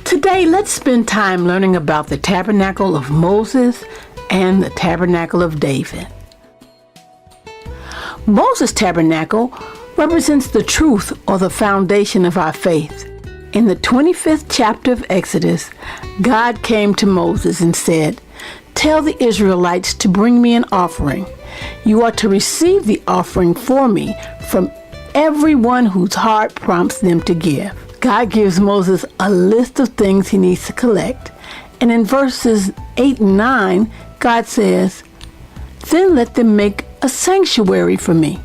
Today, let's spend time learning about the Tabernacle of Moses and the Tabernacle of David. Moses' tabernacle represents the truth or the foundation of our faith. In the 25th chapter of Exodus, God came to Moses and said, "Tell the Israelites to bring me an offering. You are to receive the offering for me from everyone whose heart prompts them to give." God gives Moses a list of things he needs to collect. And in verses 8 and 9, God says, "Then let them make a sanctuary for me,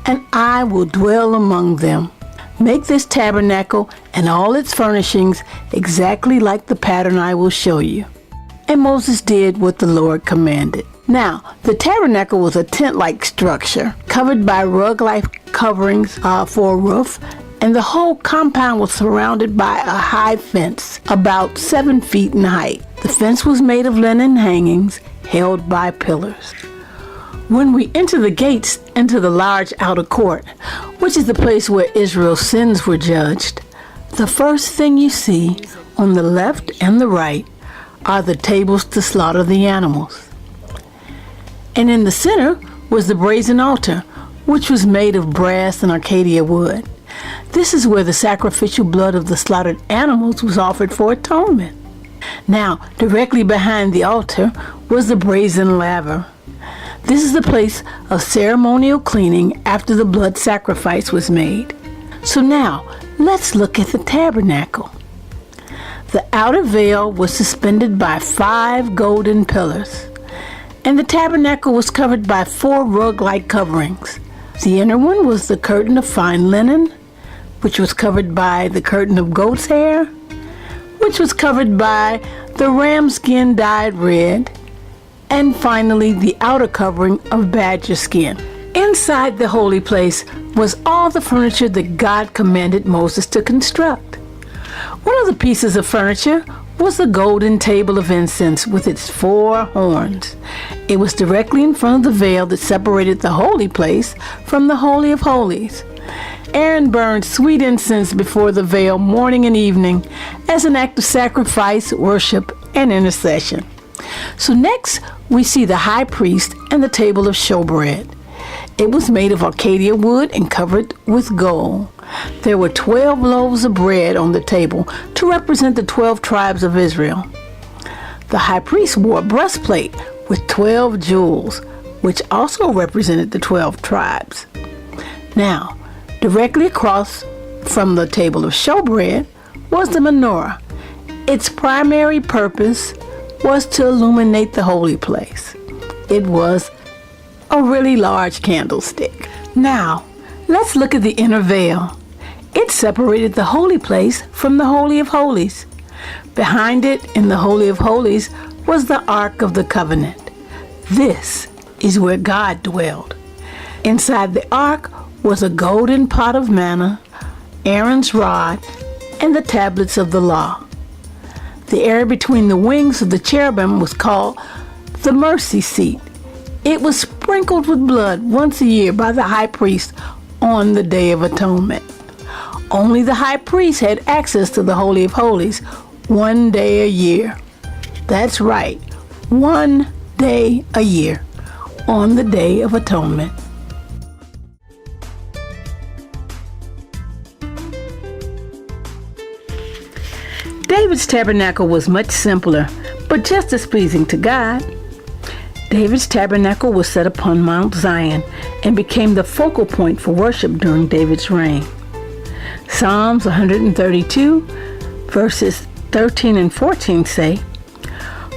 and I will dwell among them. Make this tabernacle and all its furnishings exactly like the pattern I will show you." And Moses did what the Lord commanded. Now, the tabernacle was a tent-like structure covered by rug-like coverings for a roof, and the whole compound was surrounded by a high fence about 7 feet in height. The fence was made of linen hangings held by pillars. When we enter the gates into the large outer court, which is the place where Israel's sins were judged, the first thing you see on the left and the right are the tables to slaughter the animals. And in the center was the brazen altar, which was made of brass and acacia wood. This is where the sacrificial blood of the slaughtered animals was offered for atonement. Now, directly behind the altar was the brazen laver. This is the place of ceremonial cleaning after the blood sacrifice was made. So now, let's look at the tabernacle. The outer veil was suspended by 5 golden pillars, and the tabernacle was covered by 4 rug-like coverings. The inner one was the curtain of fine linen, which was covered by the curtain of goat's hair, which was covered by the ram skin dyed red, and finally the outer covering of badger skin. Inside the holy place was all the furniture that God commanded Moses to construct. One of the pieces of furniture was the golden table of incense with its 4 horns. It was directly in front of the veil that separated the holy place from the Holy of Holies. Aaron burned sweet incense before the veil morning and evening as an act of sacrifice, worship, and intercession. So next, we see the high priest and the table of showbread. It was made of acacia wood and covered with gold. There were 12 loaves of bread on the table to represent the 12 tribes of Israel. The high priest wore a breastplate with 12 jewels, which also represented the 12 tribes. Now, directly across from the table of showbread was the menorah. Its primary purpose was to illuminate the holy place. It was a really large candlestick. Now, let's look at the inner veil. It separated the holy place from the Holy of Holies. Behind it, in the Holy of Holies, was the Ark of the Covenant. This is where God dwelled. Inside the Ark was a golden pot of manna, Aaron's rod, and the tablets of the law. The area between the wings of the cherubim was called the mercy seat. It was sprinkled with blood once a year by the high priest on the Day of Atonement. Only the high priest had access to the Holy of Holies 1 day a year. That's right, 1 day a year on the Day of Atonement. David's tabernacle was much simpler, but just as pleasing to God. David's tabernacle was set upon Mount Zion and became the focal point for worship during David's reign. Psalms 132, verses 13 and 14 say,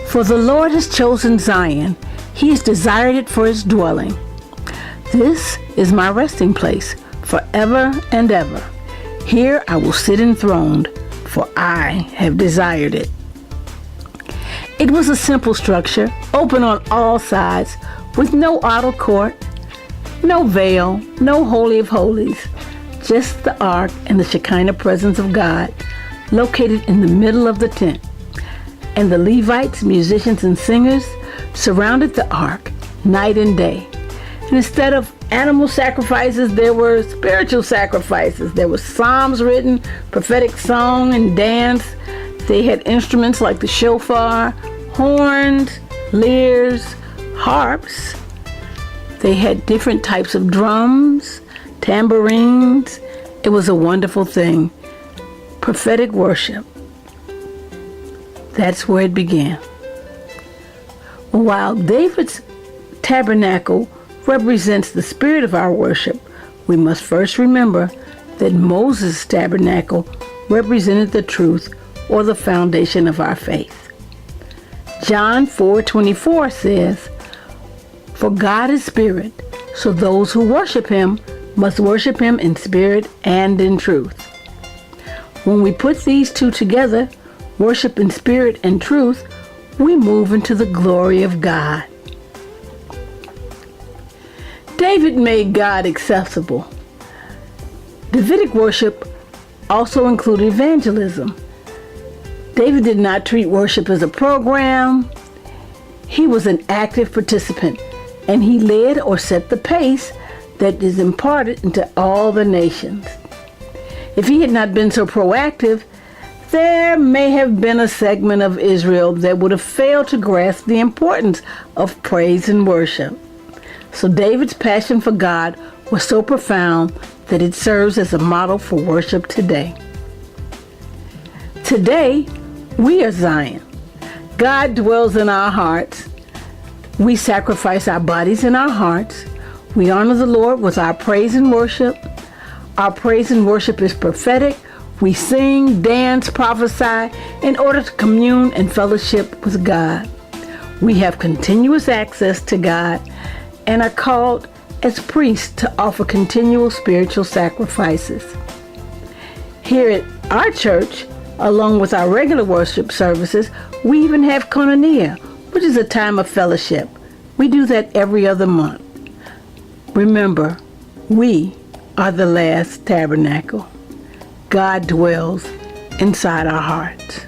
"For the Lord has chosen Zion, he has desired it for his dwelling. This is my resting place forever and ever. Here I will sit enthroned, for I have desired it." It was a simple structure, open on all sides, with no outer court, no veil, no Holy of Holies, just the Ark and the Shekinah presence of God, located in the middle of the tent. And the Levites, musicians, and singers surrounded the Ark night and day. And instead of animal sacrifices, there were spiritual sacrifices. There were psalms written, prophetic song and dance. They had instruments like the shofar, horns, lyres, harps. They had different types of drums, tambourines. It was a wonderful thing. Prophetic worship. That's where it began. While David's tabernacle represents the spirit of our worship, we must first remember that Moses' tabernacle represented the truth or the foundation of our faith. John 4:24 says, "For God is spirit, so those who worship him must worship him in spirit and in truth." When we put these two together, worship in spirit and truth, we move into the glory of God. David made God accessible. Davidic worship also included evangelism. David did not treat worship as a program. He was an active participant, and he led or set the pace that is imparted into all the nations. If he had not been so proactive, there may have been a segment of Israel that would have failed to grasp the importance of praise and worship. So David's passion for God was so profound that it serves as a model for worship today. Today, we are Zion. God dwells in our hearts. We sacrifice our bodies and our hearts. We honor the Lord with our praise and worship. Our praise and worship is prophetic. We sing, dance, prophesy in order to commune and fellowship with God. We have continuous access to God and are called as priests to offer continual spiritual sacrifices. Here at our church, along with our regular worship services, we even have koinonia, which is a time of fellowship. We do that every other month. Remember, we are the last tabernacle. God dwells inside our hearts.